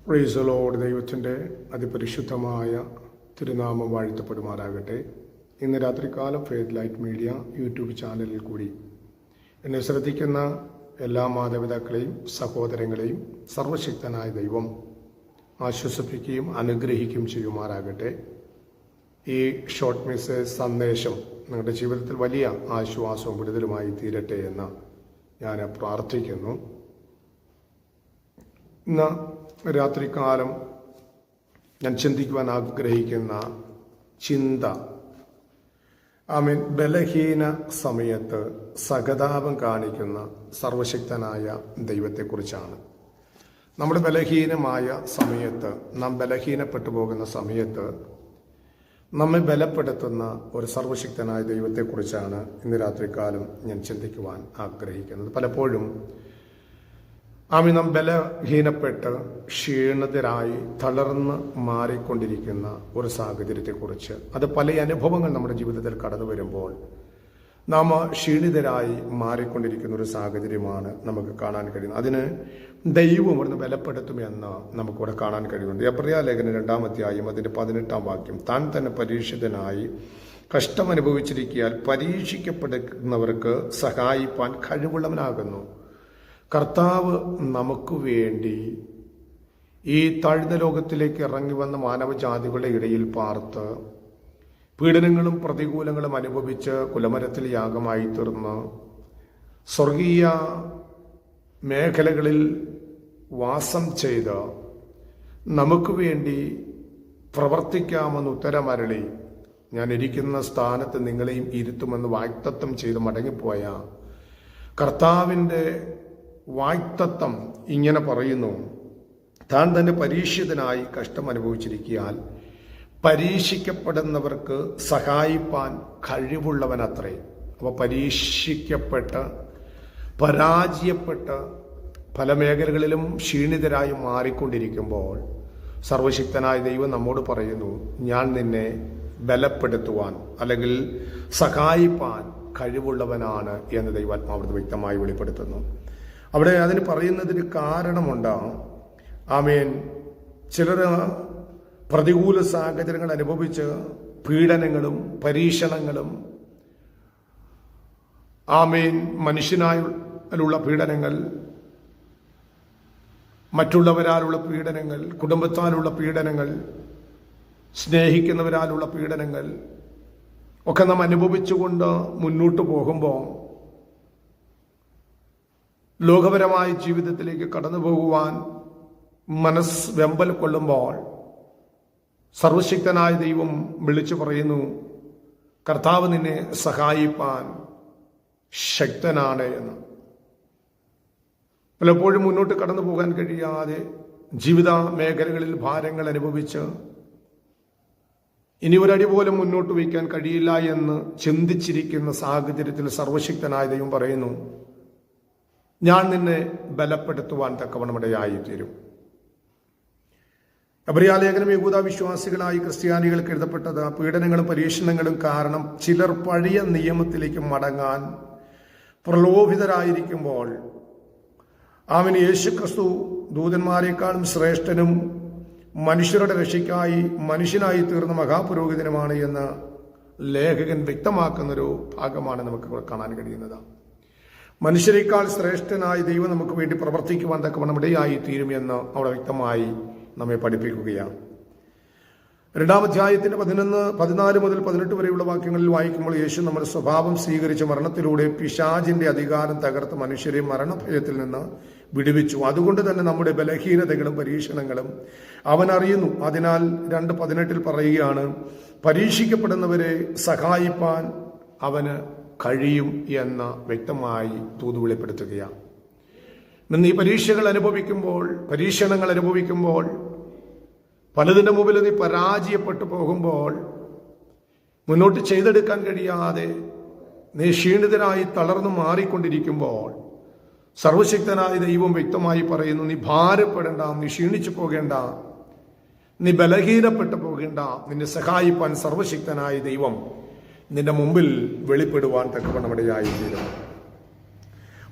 Praise the Lord. ദൈവത്തിൻ്റെ അതിപരിശുദ്ധമായ തിരുനാമം വാഴ്ത്തപ്പെടുമാറാകട്ടെ. ഇന്ന് രാത്രികാലം ഫെയ്ത്ത് ലൈറ്റ് മീഡിയ യൂട്യൂബ് ചാനലിൽ കൂടി എന്നെ ശ്രദ്ധിക്കുന്ന എല്ലാ മാതാപിതാക്കളെയും സഹോദരങ്ങളെയും സർവശക്തനായ ദൈവം ആശ്വസിപ്പിക്കുകയും അനുഗ്രഹിക്കുകയും ചെയ്യുമാറാകട്ടെ. ഈ ഷോർട്ട് മെസ്സേജ് സന്ദേശം നിങ്ങളുടെ ജീവിതത്തിൽ വലിയ ആശ്വാസവും വിടുതലുമായി തീരട്ടെ എന്ന് ഞാൻ പ്രാർത്ഥിക്കുന്നു. ഇന്ന് രാത്രികാലം ഞാൻ ചിന്തിക്കുവാൻ ആഗ്രഹിക്കുന്ന ചിന്ത ബലഹീന സമയത്ത് സഹതാപം കാണിക്കുന്ന സർവശക്തനായ ദൈവത്തെക്കുറിച്ചാണ്. നമ്മുടെ ബലഹീനമായ സമയത്ത്, നാം ബലഹീനപ്പെട്ടു പോകുന്ന സമയത്ത് നമ്മെ ബലപ്പെടുത്തുന്ന ഒരു സർവശക്തനായ ദൈവത്തെക്കുറിച്ചാണ് ഇന്ന് രാത്രികാലം ഞാൻ ചിന്തിക്കുവാൻ ആഗ്രഹിക്കുന്നത്. പലപ്പോഴും നാം ബലഹീനപ്പെട്ട് ക്ഷീണിതരായി തളർന്ന് മാറിക്കൊണ്ടിരിക്കുന്ന ഒരു സാഹചര്യത്തെക്കുറിച്ച്, അത് പല അനുഭവങ്ങൾ നമ്മുടെ ജീവിതത്തിൽ കടന്നു വരുമ്പോൾ നാം ക്ഷീണിതരായി മാറിക്കൊണ്ടിരിക്കുന്ന ഒരു സാഹചര്യമാണ് നമുക്ക് കാണാൻ കഴിയുന്നത്. അതിന് ദൈവം ഇവിടുന്ന് ബലപ്പെടുത്തുമെന്ന് നമുക്കിവിടെ കാണാൻ കഴിയുന്നുണ്ട്. എബ്രായ ലേഖനം 2-ാം അധ്യായം അതിൻ്റെ 18-ാം വാക്യം, താൻ തന്നെ പരീക്ഷിതനായി കഷ്ടം അനുഭവിച്ചിരിക്കാൻ പരീക്ഷിക്കപ്പെടുന്നവർക്ക് സഹായിപ്പാൻ കഴിവുള്ളവനാകുന്നു. കർത്താവ് നമുക്ക് വേണ്ടി ഈ താഴ്ന്ന ലോകത്തിലേക്ക് ഇറങ്ങി വന്ന മാനവജാതികളുടെ ഇടയിൽ പാർത്ത് പീഡനങ്ങളും പ്രതികൂലങ്ങളും അനുഭവിച്ച് കുലമരത്തിൽ യാഗമായി തീർന്ന് സ്വർഗീയ മേഖലകളിൽ വാസം ചെയ്ത് നമുക്ക് വേണ്ടി പ്രവർത്തിക്കാമെന്ന് ഉത്തരമരളി, ഞാൻ ഇരിക്കുന്ന സ്ഥാനത്ത് നിങ്ങളെയും ഇരുത്തുമെന്ന് വാഗ്ദത്തം ചെയ്ത് മടങ്ങിപ്പോയ കർത്താവിൻ്റെ വാഗ്ദത്തം ഇങ്ങനെ പറയുന്നു, താൻ തന്നെ പരീക്ഷിതനായി കഷ്ടം അനുഭവിച്ചിരിക്കാൻ പരീക്ഷിക്കപ്പെടുന്നവർക്ക് സഹായിപ്പാൻ കഴിവുള്ളവനത്രേ. അപ്പോൾ പരീക്ഷിക്കപ്പെട്ട് പരാജയപ്പെട്ട് പല മേഖലകളിലും ക്ഷീണിതരായി മാറിക്കൊണ്ടിരിക്കുമ്പോൾ സർവശക്തനായ ദൈവം നമ്മോട് പറയുന്നു, ഞാൻ നിന്നെ ബലപ്പെടുത്തുവാൻ അല്ലെങ്കിൽ സഹായിപ്പാൻ കഴിവുള്ളവനാണ് എന്ന് ദൈവാത്മാവ് വ്യക്തമായി വെളിപ്പെടുത്തുന്നു. അവിടെ അതിന് പറയുന്നതിന് കാരണമുണ്ടാകും. ചിലർ പ്രതികൂല സാഹചര്യങ്ങൾ അനുഭവിച്ച് പീഡനങ്ങളും മനുഷ്യനായുള്ള പീഡനങ്ങൾ, മറ്റുള്ളവരാലുള്ള പീഡനങ്ങൾ, കുടുംബത്താലുള്ള പീഡനങ്ങൾ, സ്നേഹിക്കുന്നവരാലുള്ള പീഡനങ്ങൾ ഒക്കെ നാം അനുഭവിച്ചുകൊണ്ട് മുന്നോട്ട് പോകുമ്പോൾ ലോകപരമായ ജീവിതത്തിലേക്ക് കടന്നു പോകുവാൻ മനസ്സ് വെമ്പൽ കൊള്ളുമ്പോൾ സർവശക്തനായ ദൈവം വിളിച്ചു പറയുന്നു, കർത്താവ് നിന്നെ സഹായിപ്പാൻ ശക്തനാണ് എന്ന്. പലപ്പോഴും മുന്നോട്ട് കടന്നു പോകാൻ കഴിയാതെ ജീവിത മേഖലകളിൽ ഭാരങ്ങൾ അനുഭവിച്ച് ഇനി ഒരടി പോലും മുന്നോട്ട് വയ്ക്കാൻ കഴിയില്ല എന്ന് ചിന്തിച്ചിരിക്കുന്ന സാഹചര്യത്തിൽ സർവശക്തനായ ദൈവം പറയുന്നു, ഞാൻ നിന്നെ ബലപ്പെടുത്തുവാൻ തക്കവണ്ണമിടയായിത്തീരും. എബ്രായ ലേഖനം യഹൂദ വിശ്വാസികളായി ക്രിസ്ത്യാനികൾക്ക് എഴുതപ്പെട്ടത് പീഡനങ്ങളും പരീക്ഷണങ്ങളും കാരണം ചിലർ പഴയ നിയമത്തിലേക്ക് മടങ്ങാൻ പ്രലോഭിതരായിരിക്കുമ്പോൾ യേശുക്രിസ്തു ദൂതന്മാരെക്കാളും ശ്രേഷ്ഠനും മനുഷ്യരുടെ രക്ഷയ്ക്കായി മനുഷ്യനായി തീർന്ന മഹാപുരോഹിതനുമാണ് എന്ന് ലേഖകൻ വ്യക്തമാക്കുന്നൊരു ഭാഗമാണ് നമുക്ക് കാണാൻ കഴിയുന്നത്. മനുഷ്യരെക്കാൾ ശ്രേഷ്ഠനായ ദൈവം നമുക്ക് വേണ്ടി പ്രവർത്തിക്കുവാൻ തക്കവണ്ണം ഇടയായി തീരുമെന്ന് അവിടെ വ്യക്തമായി നമ്മെ പഠിപ്പിക്കുകയാണ്. 2-ാം അധ്യായത്തിന്റെ 14 മുതൽ 18 വരെയുള്ള വാക്യങ്ങളിൽ വായിക്കുമ്പോൾ യേശു നമ്മുടെ സ്വഭാവം സ്വീകരിച്ച മരണത്തിലൂടെ പിശാചിന്റെ അധികാരം തകർത്ത് മനുഷ്യരെ മരണഭയത്തിൽ നിന്ന് വിടുവിച്ചു. അതുകൊണ്ട് തന്നെ നമ്മുടെ ബലഹീനതകളും പരീക്ഷണങ്ങളും അവൻ അറിയുന്നു. അതിനാൽ 2:18 പറയുകയാണ്, പരീക്ഷിക്കപ്പെടുന്നവരെ സഹായിപ്പാൻ അവന് കഴിയും എന്ന് വ്യക്തമായി തൂതു വെളിപ്പെടുത്തുകയാണ്. ഇന്ന് ഈ പരീക്ഷണങ്ങൾ അനുഭവിക്കുമ്പോൾ പലതിൻ്റെ മുമ്പിൽ നീ പരാജയപ്പെട്ടു പോകുമ്പോൾ, മുന്നോട്ട് ചെയ്തെടുക്കാൻ കഴിയാതെ നീ ക്ഷീണിതനായി തളർന്നു മാറിക്കൊണ്ടിരിക്കുമ്പോൾ സർവശക്തനായ ദൈവം വ്യക്തമായി പറയുന്നു, നീ ഭാരപ്പെടേണ്ട, നീ ക്ഷീണിച്ചു പോകേണ്ട, നീ ബലഹീനപ്പെട്ടു പോകേണ്ട, നിന്നെ സഹായിപ്പാൻ സർവശക്തനായ ദൈവം നിന്റെ മുമ്പിൽ വെളിപ്പെടുവാൻ തക്കവണ്ണമിടയായിത്തീരും.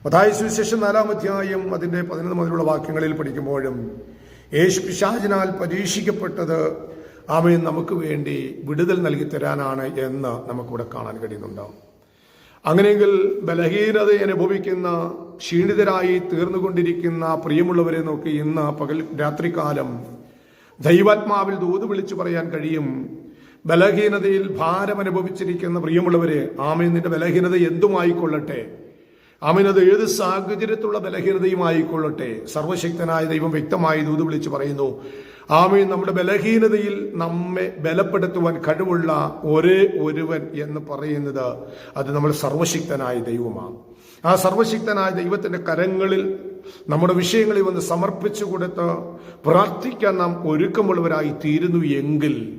മത്തായി സുവിശേഷം 4-ാം അധ്യായം അതിൻ്റെ 11 മുതലുള്ള വാക്യങ്ങളിൽ പഠിക്കുമ്പോഴും യേശു പിശാചിനാൽ പരീക്ഷിക്കപ്പെട്ടത് അവൻ നമുക്ക് വേണ്ടി വിടുതൽ നൽകി തരാനാണ് എന്ന് നമുക്കിവിടെ കാണാൻ കഴിയുന്നുണ്ടാവും. അങ്ങനെയെങ്കിൽ ബലഹീനത അനുഭവിക്കുന്ന, ക്ഷീണിതരായി തീർന്നുകൊണ്ടിരിക്കുന്ന പ്രിയമുള്ളവരെ നോക്കി ഇന്ന് രാത്രികാലം ദൈവാത്മാവിൽ ദൂത് വിളിച്ചു പറയാൻ കഴിയും. ബലഹീനതയിൽ ഭാരം അനുഭവിച്ചിരിക്കുന്ന പ്രിയമുള്ളവരെ, ആമേൻ, നിന്റെ ബലഹീനത എന്തുമായിക്കൊള്ളട്ടെ, ആമേൻ, അത് ഏത് സാഹചര്യത്തിലുള്ള ബലഹീനതയും ആയിക്കൊള്ളട്ടെ, സർവശക്തനായ ദൈവം വ്യക്തമായി ദൂത് വിളിച്ചു പറയുന്നു, ആമേൻ, നമ്മുടെ ബലഹീനതയിൽ നമ്മെ ബലപ്പെടുത്തുവാൻ കഴിവുള്ള ഒരേ ഒരുവൻ എന്ന് പറയുന്നത് അത് നമ്മൾ സർവശക്തനായ ദൈവമാണ്. ആ സർവശക്തനായ ദൈവത്തിന്റെ കരങ്ങളിൽ നമ്മുടെ വിഷയങ്ങളിൽ വന്ന് സമർപ്പിച്ചു കൊടുത്ത് പ്രാർത്ഥിക്കാൻ നാം ഒരുക്കമുള്ളവരായി തീരുന്നു എങ്കിൽ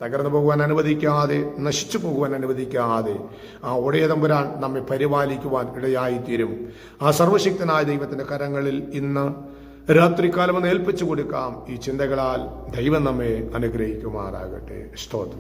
തകർന്നു പോകുവാൻ അനുവദിക്കാതെ, നശിച്ചു പോകുവാൻ അനുവദിക്കാതെ ആ ഒടയ തമ്പുരാൻ നമ്മെ പരിപാലിക്കുവാൻ ഇടയായിത്തീരും. ആ സർവശക്തനായ ദൈവത്തിന്റെ കരങ്ങളിൽ ഇന്ന് രാത്രികാലം ഒന്ന് ഏൽപ്പിച്ചു കൊടുക്കാം. ഈ ചിന്തകളാൽ ദൈവം നമ്മെ അനുഗ്രഹിക്കുമാറാകട്ടെ. സ്തോത്രം.